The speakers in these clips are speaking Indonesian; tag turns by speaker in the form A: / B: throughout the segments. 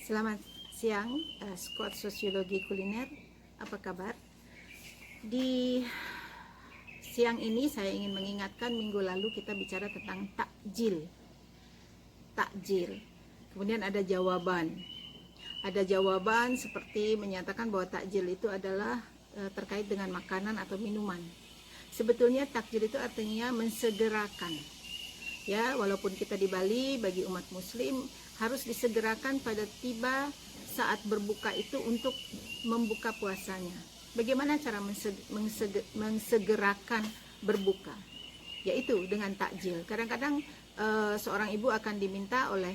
A: Selamat siang, Squad Sosiologi Kuliner. Apa kabar? Di siang ini saya ingin mengingatkan minggu lalu kita bicara tentang takjil. Takjil. Kemudian ada jawaban. Ada jawaban seperti menyatakan bahwa takjil itu adalah terkait dengan makanan atau minuman. Sebetulnya takjil itu artinya mensegerakan. Ya, walaupun kita di Bali, bagi umat muslim harus disegerakan pada tiba saat berbuka itu untuk membuka puasanya. Bagaimana cara mensegerakan berbuka? Yaitu dengan takjil. Kadang-kadang seorang ibu akan diminta oleh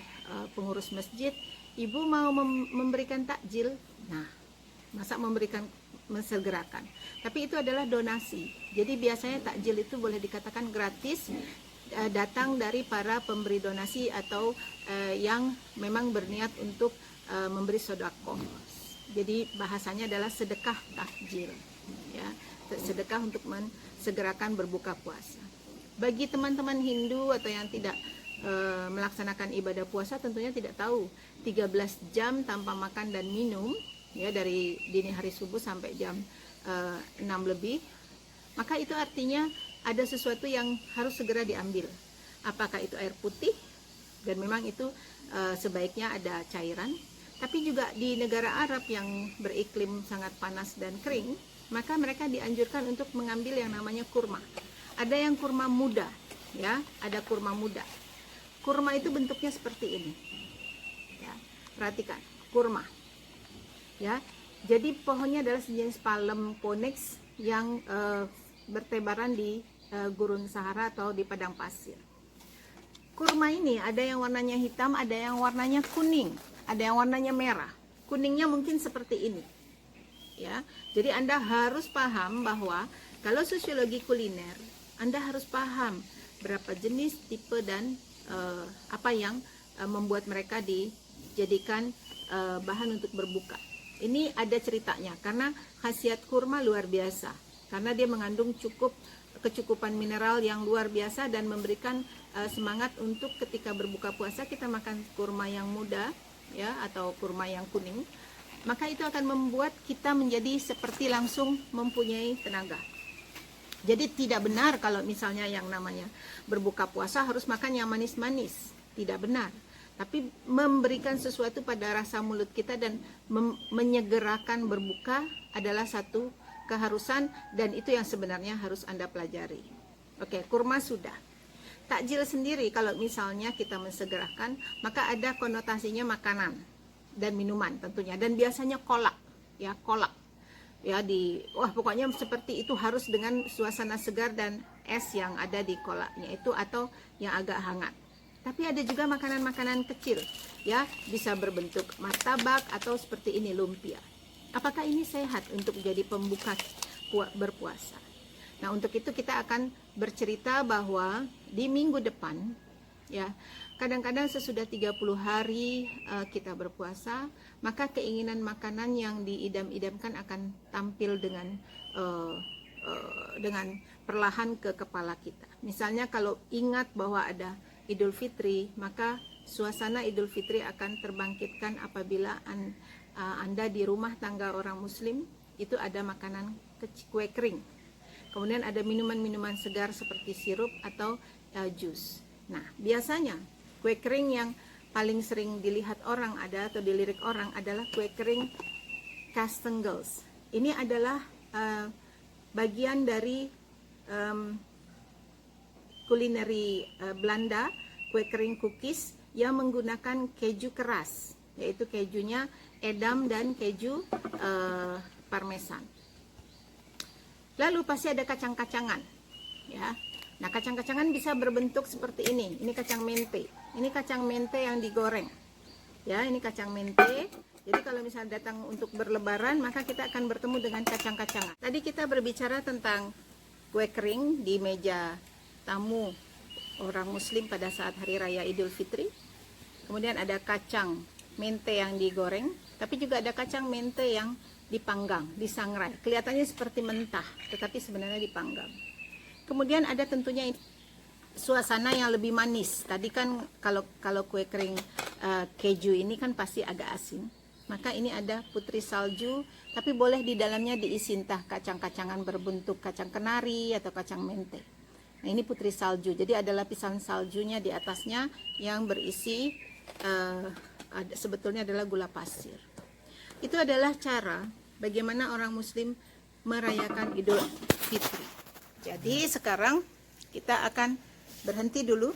A: pengurus masjid, ibu mau memberikan takjil. Nah, masa memberikan mensegerakan? Tapi itu adalah donasi. Jadi biasanya takjil itu boleh dikatakan gratis, datang dari para pemberi donasi atau yang memang berniat untuk memberi sedekah. Jadi bahasanya adalah sedekah takjil, ya, sedekah untuk mensegerakan berbuka puasa. Bagi teman-teman Hindu atau yang tidak melaksanakan ibadah puasa tentunya tidak tahu 13 jam tanpa makan dan minum, ya, dari dini hari subuh sampai jam 6 lebih, maka itu artinya ada sesuatu yang harus segera diambil. Apakah itu air putih, dan memang itu sebaiknya ada cairan. Tapi juga di negara Arab yang beriklim sangat panas dan kering, maka mereka dianjurkan untuk mengambil yang namanya kurma. Ada yang kurma muda, ya, ada kurma muda. Kurma itu bentuknya seperti ini, ya, perhatikan, kurma, ya. Jadi pohonnya adalah sejenis palem phoenix yang bertebaran di gurun Sahara atau di padang pasir. Kurma ini ada yang warnanya hitam, ada yang warnanya kuning, ada yang warnanya merah. Kuningnya mungkin seperti ini, ya. Jadi Anda harus paham bahwa kalau sosiologi kuliner, Anda harus paham berapa jenis, tipe, dan apa yang membuat mereka dijadikan bahan untuk berbuka. Ini ada ceritanya, karena khasiat kurma luar biasa, karena dia mengandung kecukupan mineral yang luar biasa dan memberikan semangat untuk ketika berbuka puasa kita makan kurma yang muda, ya, atau kurma yang kuning, maka itu akan membuat kita menjadi seperti langsung mempunyai tenaga. Jadi tidak benar kalau misalnya yang namanya berbuka puasa harus makan yang manis-manis, tidak benar. Tapi memberikan sesuatu pada rasa mulut kita dan menyegerakan berbuka adalah satu keharusan, dan itu yang sebenarnya harus Anda pelajari. Oke, kurma sudah. Takjil sendiri kalau misalnya kita mensegerakan, maka ada konotasinya makanan dan minuman tentunya, dan biasanya kolak, ya, kolak. Ya, pokoknya seperti itu, harus dengan suasana segar dan es yang ada di kolaknya itu atau yang agak hangat. Tapi ada juga makanan-makanan kecil, ya, bisa berbentuk martabak atau seperti ini, lumpia. Apakah ini sehat untuk menjadi pembuka berpuasa? Nah, untuk itu kita akan bercerita bahwa di minggu depan, ya, kadang-kadang sesudah 30 hari kita berpuasa, maka keinginan makanan yang diidam-idamkan akan tampil dengan perlahan ke kepala kita. Misalnya kalau ingat bahwa ada Idul Fitri, maka suasana Idul Fitri akan terbangkitkan apabila Anda di rumah tangga orang muslim itu ada makanan kue kering. Kemudian ada minuman-minuman segar seperti sirup atau jus. Nah, biasanya kue kering yang paling sering dilihat orang atau dilirik orang adalah kue kering Kastengels. Ini adalah bagian dari kulineri Belanda, kue kering cookies yang menggunakan keju keras, yaitu kejunya edam dan keju parmesan. Lalu pasti ada kacang-kacangan, ya. Nah, kacang-kacangan bisa berbentuk seperti ini. Ini kacang mente. Ini kacang mente yang digoreng, ya. Ini kacang mente. Jadi kalau misalnya datang untuk berlebaran, maka kita akan bertemu dengan kacang-kacangan. Tadi kita berbicara tentang kue kering di meja tamu orang muslim pada saat hari raya Idul Fitri. Kemudian ada kacang mente yang digoreng, tapi juga ada kacang mente yang dipanggang, disangrai. Kelihatannya seperti mentah, tetapi sebenarnya dipanggang. Kemudian ada tentunya suasana yang lebih manis. Tadi kan kalau kue kering keju ini kan pasti agak asin. Maka ini ada putri salju, tapi boleh di dalamnya diisi entah kacang-kacangan berbentuk kacang kenari atau kacang mente. Nah, ini putri salju. Jadi ada lapisan saljunya di atasnya yang berisi sebetulnya adalah gula pasir. Itu adalah cara bagaimana orang muslim merayakan Idul Fitri. Jadi sekarang kita akan berhenti dulu